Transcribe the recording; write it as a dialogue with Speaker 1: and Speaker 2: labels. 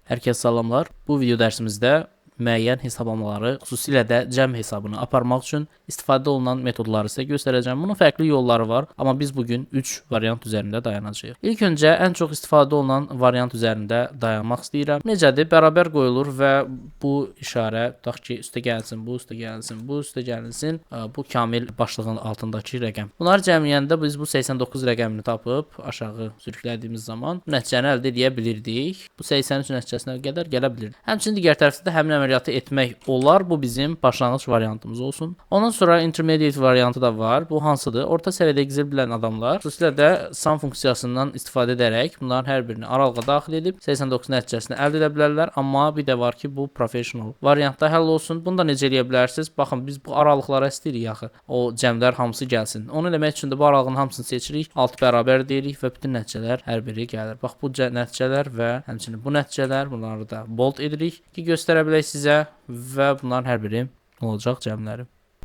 Speaker 1: Hər kəs salamlar. Bu video dərsimizdə müəyyən hesablamaları, xüsusilə də cəm hesabını aparmaq üçün istifadə olunan metodları sizə göstərəcəm. Bunun fərqli yolları var, amma biz bugün 3 variant üzərində dayanacağıq. İlk öncə ən çox istifadə olunan variant üzərində dayanmaq istəyirəm. Necədir? Bərabər qoyulur və bu işarə tutaq ki, üstə gəlsin, bu üstə gəlsin, bu üstə gəlsin. Bu kamil başlığın altındakı rəqəm. Bunları cəmləyəndə biz bu 89 rəqəmini tapıb aşağı sürüklədiyimiz zaman nəticəni əldə edə bilirdik. Bu 83 nəticəsinə qədər gələ bilir. Həmçinin digər tərəfdə də həmin əməliyyatı etmək olar. Bu bizim başlanğıc variantımız olsun. Ondan sonra intermediate variantı da var. Bu hansıdır? Orta səviyyədə Excel bilən adamlar xüsusilə də sum funksiyasından istifadə edərək bunların hər birini aralığa daxil edib 89 nəticəsini əldə edə bilərlər. Amma bir də var ki, bu professional variantda həll olsun. Bunu da necə eləyə bilərsiniz? Baxın, biz bu aralıqlara istəyirik axı. O cəmlər hamısı gəlsin. Onu eləmək üçün də bu aralığın hamısını seçirik. Alt bərabər deyirik və bütün nəticələr hər biri gəlir. Bax, bu nəticələr və həmçinin bu nəticələr, bunları da bold edirik ki, göstərə bilək sizə və bunların hər biri olacaq cəmləri.